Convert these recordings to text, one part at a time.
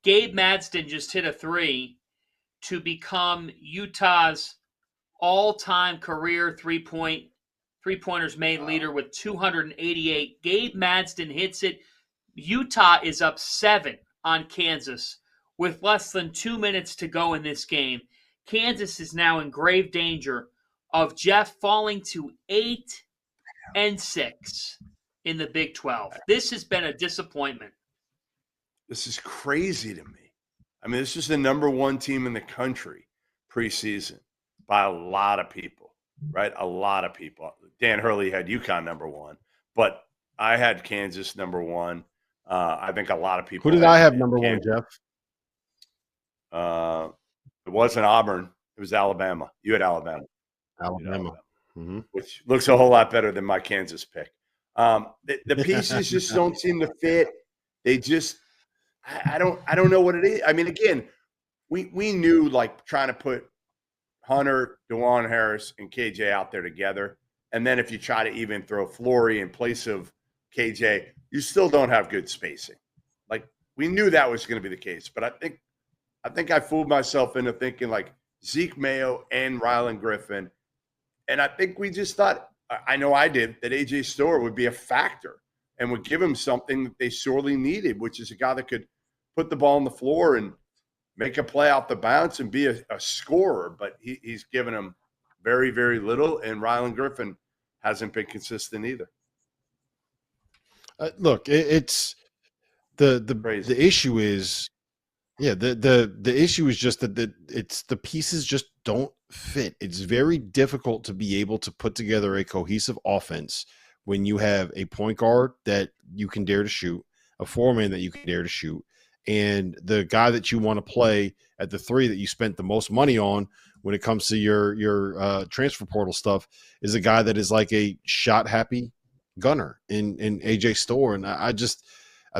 Gabe Madsden just hit a three to become Utah's all-time career three-pointers made leader with 288. Gabe Madsden hits it. Utah is up 7 on Kansas with less than 2 minutes to go in this game. Kansas is now in grave danger of Jeff falling to 8-6 in the Big 12. This has been a disappointment. This is crazy to me. I mean, this is the number one team in the country preseason by a lot of people, right? A lot of people. Dan Hurley had UConn number one, but I had Kansas number one. I think a lot of people. Who did I have number Kansas. one, Jeff? It wasn't Auburn. It was Alabama. You had Alabama. Alabama. Mm-hmm. Which looks a whole lot better than my Kansas pick. The pieces just don't seem to fit. They just – I don't know what it is. I mean, again, we knew, like, trying to put Hunter, DeJuan Harris, and KJ out there together, and then if you try to even throw Flory in place of KJ, you still don't have good spacing. Like, we knew that was going to be the case, but I think I fooled myself into thinking, like, Zeke Mayo and Rylan Griffin. And I think we just thought, I know I did, that A.J. Storr would be a factor and would give him something that they sorely needed, which is a guy that could put the ball on the floor and make a play out the bounce and be a scorer. But he's given him very, very little, and Rylan Griffin hasn't been consistent either. Look, it's the issue is – yeah, the issue is just that the pieces just don't fit. It's very difficult to be able to put together a cohesive offense when you have a point guard that you can dare to shoot, a four-man that you can dare to shoot, and the guy that you want to play at the three that you spent the most money on when it comes to your transfer portal stuff is a guy that is like a shot-happy gunner in A.J. Storr. And I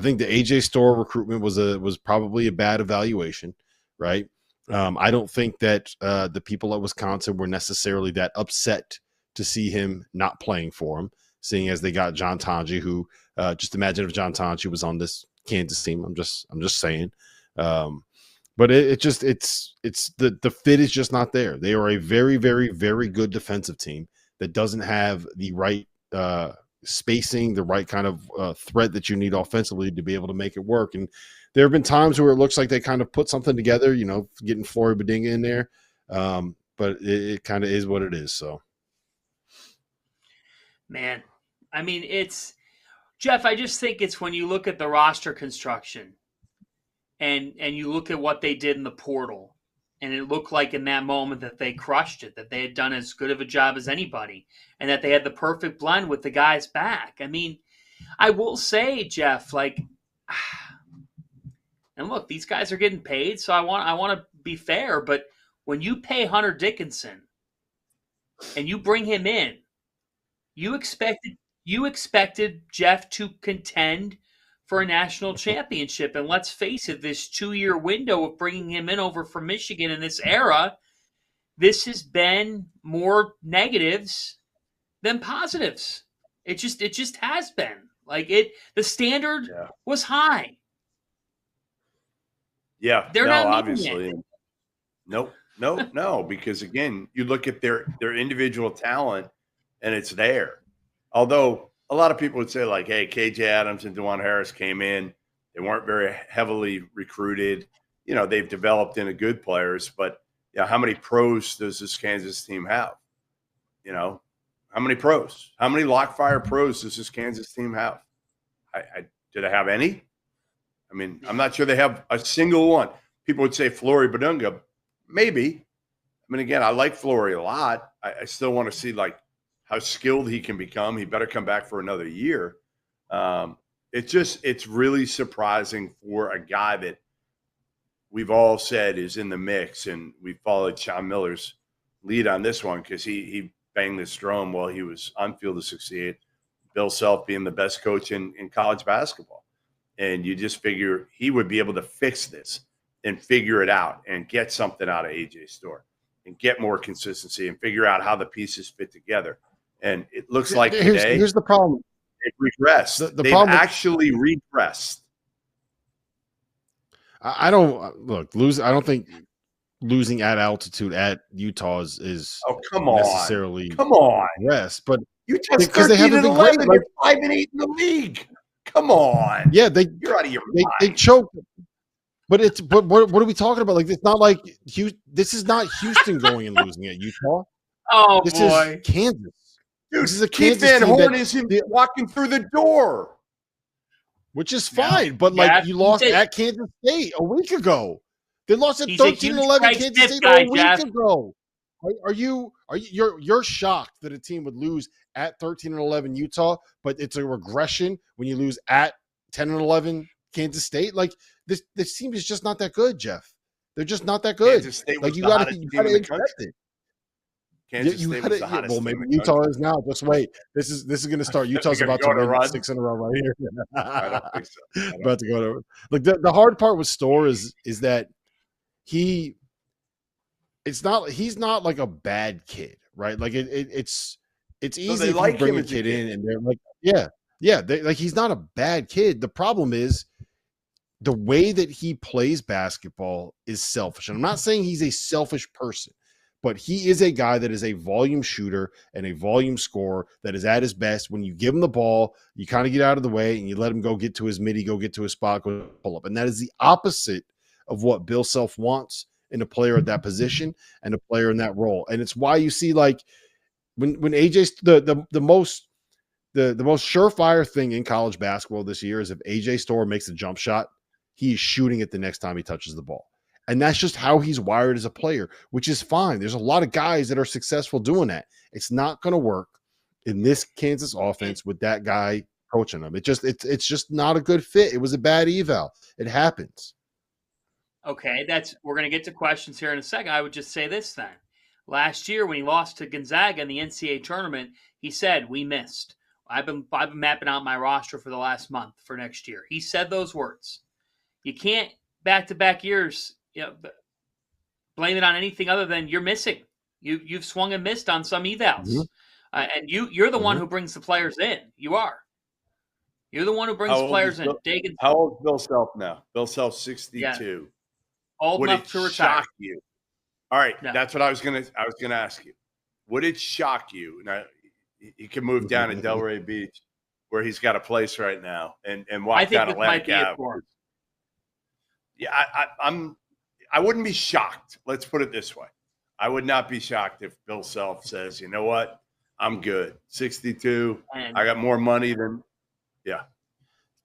think the A.J. Storr recruitment was probably a bad evaluation, right? I don't think that the people at Wisconsin were necessarily that upset to see him not playing for him, seeing as they got John Tonji, who just imagine if John Tonji was on this Kansas team. I'm just saying, but it's the fit is just not there. They are a very, very, very good defensive team that doesn't have the right spacing, the right kind of threat that you need offensively to be able to make it work. And there have been times where it looks like they kind of put something together, getting Flory Badinga in there. But it kind of is what it is. So, man, I mean, it's Jeff. I just think it's when you look at the roster construction and you look at what they did in the portal, and it looked like in that moment that they crushed it, that they had done as good of a job as anybody, and that they had the perfect blend with the guys back. I mean, I will say, Jeff, like, and look, these guys are getting paid, so I want to be fair, but when you pay Hunter Dickinson and you bring him in, you expected Jeff to contend for a national championship. And let's face it, this 2-year window of bringing him in over from Michigan in this era, this has been more negatives than positives. It just has been. Like the standard was high. Yeah. They're not obviously. No, because again, you look at their individual talent and it's there. Although a lot of people would say, like, hey, KJ Adams and DeJuan Harris came in. They weren't very heavily recruited. They've developed into good players, but how many pros does this Kansas team have? How many pros? How many lockfire pros does this Kansas team have? Do they have any? I mean, I'm not sure they have a single one. People would say Flory Badunga. Maybe. I mean, again, I like Flory a lot. I still want to see, like, how skilled he can become. He better come back for another year. It's really surprising for a guy that we've all said is in the mix, and we followed Sean Miller's lead on this one because he banged this drum while he was on Field of 68. Bill Self being the best coach in college basketball. And you just figure he would be able to fix this and figure it out and get something out of A.J. Storr and get more consistency and figure out how the pieces fit together. And it looks like today, here's the problem. They've regressed. They've actually regressed. I don't look lose. I don't think losing at altitude at Utah is Oh, come on. necessarily Come on. rest, but Utah's because they 13 haven't and been great. 11. Like, They're 5-8 in the league. Come on. yeah, You're out of your they mind. choked. But it's but what are we talking about? Like, it's not like this is not Houston going and losing at Utah. Oh This boy, is Kansas. Dude, This is a Keith Kansas Van team Horn that, isn't walking through the door. which is fine. But Yeah, like, you lost at Kansas State a week ago. They lost at he's a 13-11 huge Kansas Smith State guy, a week Jeff. ago. You're shocked that a team would lose at 13-11 Utah, but it's a regression when you lose at 10-11 Kansas State? Like, this team is just not that good, Jeff. They're just not that good. Kansas State Like, was you the gotta hottest team in the country. it. Kansas State was the hottest well, team maybe in the Utah country. is now. Just wait. This is going to start. Utah's They're about to gonna go to win run? 6 in a row right here. I don't think so. About to go to like the hard part with Storr is that he's not like a bad kid, right? Like it's easy if like you bring him a as a kid kid. in and they're like, like he's not a bad kid. The problem is the way that he plays basketball is selfish. And I'm not saying he's a selfish person, but he is a guy that is a volume shooter and a volume scorer that is at his best. When you give him the ball, you kind of get out of the way and you let him go get to his midi, go get to his spot, go pull up. And that is the opposite of what Bill Self wants in a player at that position and a player in that role. And it's why you see, like, when AJ's the most surefire thing in college basketball this year is if AJ Storr makes a jump shot, he's shooting it the next time he touches the ball. And that's just how he's wired as a player, which is fine. There's a lot of guys that are successful doing that. It's not going to work in this Kansas offense with that guy coaching them. It's just not a good fit. It was a bad eval. It happens. Okay, we're going to get to questions here in a second. I would just say this then. Last year when he lost to Gonzaga in the NCAA tournament, he said, "We missed. I've been mapping out my roster for the last month for next year." He said those words. You can't back-to-back years, blame it on anything other than you're missing. You've swung and missed on some evals, and you're the one who brings the players in. You are. You're the one who brings players in. How old is Bill Self now? Bill Self 62. Yeah. Old Would enough it to retire. shock you? All right, No. that's what I was gonna ask you. Would it shock you? Now, he can move down to Delray Beach, where he's got a place right now, and walk down Atlantic Ave. Yeah, I wouldn't be shocked. Let's put it this way. I would not be shocked if Bill Self says, "You know what? I'm good. 62. I got more money than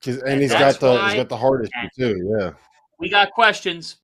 And he's got the heart issue too. Yeah. We got questions.